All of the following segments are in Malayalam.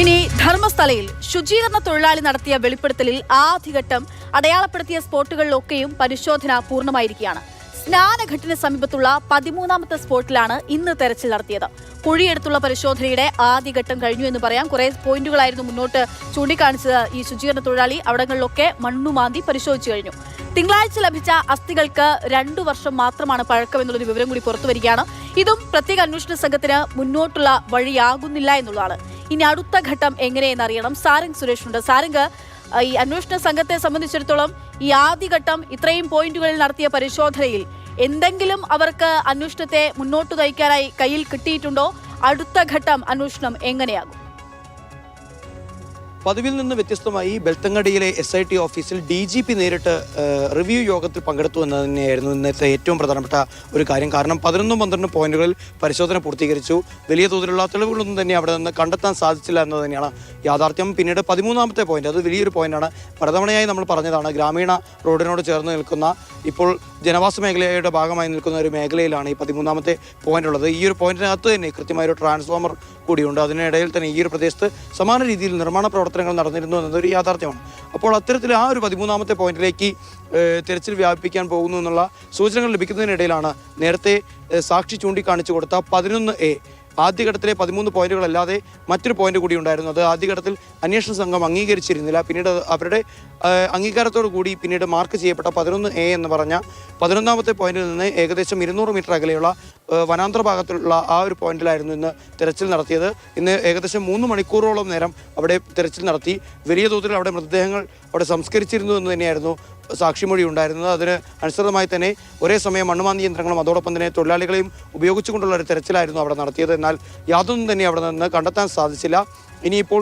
ഇനി ധർമ്മസ്ഥലയിൽ ശുചീകരണ തൊഴിലാളി നടത്തിയ വെളിപ്പെടുത്തലിൽ ആദ്യഘട്ടം അടയാളപ്പെടുത്തിയ സ്പോട്ടുകളിലൊക്കെയും പരിശോധന പൂർണ്ണമായിരിക്കുകയാണ്. സ്നാനഘട്ടിന് സമീപത്തുള്ള 13ാമത്തെ സ്പോട്ടിലാണ് ഇന്ന് തെരച്ചിൽ നടത്തിയത്. കുഴിയെടുത്തുള്ള പരിശോധനയുടെ ആദ്യഘട്ടം കഴിഞ്ഞു എന്ന് പറയാം. കുറെ പോയിന്റുകളായിരുന്നു മുന്നോട്ട് ചൂണ്ടിക്കാണിച്ചത് ഈ ശുചീകരണ തൊഴിലാളി. അവിടങ്ങളിലൊക്കെ മണ്ണുമാന്തി പരിശോധിച്ചു കഴിഞ്ഞു. തിങ്കളാഴ്ച ലഭിച്ച അസ്ഥികൾക്ക് 2 വർഷം മാത്രമാണ് പഴക്കമെന്നുള്ളൊരു വിവരം കൂടി പുറത്തുവരികയാണ്. ഇതും പ്രത്യേക അന്വേഷണ സംഘത്തിന് മുന്നോട്ടുള്ള വഴിയാകുന്നില്ല എന്നുള്ളതാണ്. ഇനി അടുത്ത ഘട്ടം എങ്ങനെയെന്ന് അറിയണം. സാരംഗ് സുരേഷ് ഉണ്ട്. സാരംഗ്, ഈ അന്വേഷണ സംഘത്തെ സംബന്ധിച്ചിടത്തോളം ഈ ആദ്യഘട്ടം ഇത്രയും പോയിന്റുകളിൽ നടത്തിയ പരിശോധനയിൽ എന്തെങ്കിലും അവർക്ക് അന്വേഷണത്തെ മുന്നോട്ട് നയിക്കാനായി കയ്യിൽ കിട്ടിയിട്ടുണ്ടോ? അടുത്ത ഘട്ടം അന്വേഷണം എങ്ങനെയാകും? പതിവിൽ നിന്ന് വ്യത്യസ്തമായി ബെൽത്തങ്ങടിയിലെ SIT ഓഫീസിൽ DGP നേരിട്ട് റിവ്യൂ യോഗത്തിൽ പങ്കെടുത്തു എന്ന് തന്നെയായിരുന്നു ഇന്നത്തെ ഏറ്റവും പ്രധാനപ്പെട്ട ഒരു കാര്യം. കാരണം 11-12 പോയിന്റുകളിൽ പരിശോധന പൂർത്തീകരിച്ചു. വലിയ തോതിലുള്ള തെളിവുകളൊന്നും തന്നെ അവിടെ നിന്ന് കണ്ടെത്താൻ സാധിച്ചില്ല എന്ന് തന്നെയാണ് യാഥാർത്ഥ്യം. പിന്നീട് 13ാമത്തെ പോയിന്റ്, അത് വലിയൊരു പോയിന്റാണ്. പലതവണയായി നമ്മൾ പറഞ്ഞതാണ്, ഗ്രാമീണ റോഡിനോട് ചേർന്ന് നിൽക്കുന്ന, ഇപ്പോൾ ജനവാസ മേഖലയുടെ ഭാഗമായി നിൽക്കുന്ന ഒരു മേഖലയിലാണ് ഈ 13ാമത്തെ പോയിന്റ് ഉള്ളത്. ഈ ഒരു പോയിന്റിനകത്ത് തന്നെ കൃത്യമായൊരു ട്രാൻസ്ഫോമർ കൂടിയുണ്ട്. അതിനിടയിൽ തന്നെ ഈ ഒരു പ്രദേശത്ത് സമാന രീതിയിൽ നിർമ്മാണ പ്രവർത്തനങ്ങൾ നടന്നിരുന്നു എന്നതൊരു യാഥാർത്ഥ്യമാണ്. അപ്പോൾ അത്തരത്തിൽ ആ ഒരു 13ാമത്തെ പോയിന്റിലേക്ക് തെരച്ചിൽ വ്യാപിപ്പിക്കാൻ പോകുന്നു എന്നുള്ള സൂചനകൾ ലഭിക്കുന്നതിനിടയിലാണ് നേരത്തെ സാക്ഷി ചൂണ്ടിക്കാണിച്ചു കൊടുത്ത 11A ആദ്യഘട്ടത്തിലെ 13 പോയിന്റുകളല്ലാതെ മറ്റൊരു പോയിന്റ് കൂടി ഉണ്ടായിരുന്നു. അത് ആദ്യഘട്ടത്തിൽ അന്വേഷണ സംഘം അംഗീകരിച്ചിരുന്നില്ല. പിന്നീട് അവരുടെ അംഗീകാരത്തോടു കൂടി പിന്നീട് മാർക്ക് ചെയ്യപ്പെട്ട 11A എന്ന് പറഞ്ഞ 11ാമത്തെ പോയിന്റിൽ നിന്ന് ഏകദേശം 200 മീറ്റർ അകലെയുള്ള വനാന്തര ഭാഗത്തുള്ള ആ ഒരു പോയിന്റിലായിരുന്നു ഇന്ന് തെരച്ചിൽ നടത്തിയത്. ഇന്ന് ഏകദേശം 3 മണിക്കൂറോളം നേരം അവിടെ തെരച്ചിൽ നടത്തി. വലിയ തോതിൽ അവിടെ മൃതദേഹങ്ങൾ അവിടെ സംസ്കരിച്ചിരുന്നു എന്ന് തന്നെയായിരുന്നു സാക്ഷിമൊഴി ഉണ്ടായിരുന്നത്. അതിന് അനുസൃതമായി തന്നെ ഒരേ സമയം മണ്ണുമാന്തി യന്ത്രങ്ങളും അതോടൊപ്പം തന്നെ തൊഴിലാളികളെയും ഉപയോഗിച്ചുകൊണ്ടുള്ള ഒരു തെരച്ചിലായിരുന്നു അവിടെ നടത്തിയത്. എന്നാൽ യാതൊന്നും തന്നെ അവിടെ നിന്ന് കണ്ടെത്താൻ സാധിച്ചില്ല. ഇനിയിപ്പോൾ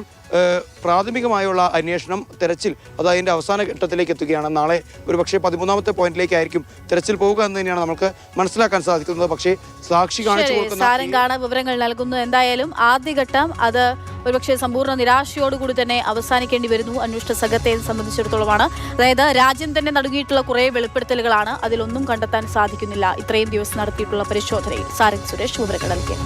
പ്രാഥമികമായുള്ള അന്വേഷണം, തെരച്ചിൽ അത് അതിൻ്റെ അവസാന ഘട്ടത്തിലേക്ക് എത്തുകയാണ്. നാളെ ഒരുപക്ഷെ 13ാമത്തെ പോയിന്റിലേക്കായിരിക്കും തെരച്ചിൽ പോവുക എന്ന് തന്നെയാണ് നമുക്ക് മനസ്സിലാക്കാൻ സാധിക്കുന്നത്. പക്ഷേ സാക്ഷി കാണിച്ചു കൊടുക്കുന്ന വിവരങ്ങൾ നൽകുന്നു. എന്തായാലും ആദ്യഘട്ടം അത് ഒരുപക്ഷെ സമ്പൂർണ്ണ നിരാശയോടുകൂടി തന്നെ അവസാനിക്കേണ്ടി വരുന്നു അന്വേഷണ സംഘത്തെ സംബന്ധിച്ചിടത്തോളമാണ്. അതായത് രാജ്യം തന്നെ നടുങ്ങിയിട്ടുള്ള കുറേ വെളിപ്പെടുത്തലുകളാണ്, അതിലൊന്നും കണ്ടെത്താൻ സാധിക്കുന്നില്ല ഇത്രയും ദിവസം നടത്തിയിട്ടുള്ള പരിശോധനയിൽ. സാരംഗ് സുരേഷ് വിവരങ്ങൾ നൽകിയത്.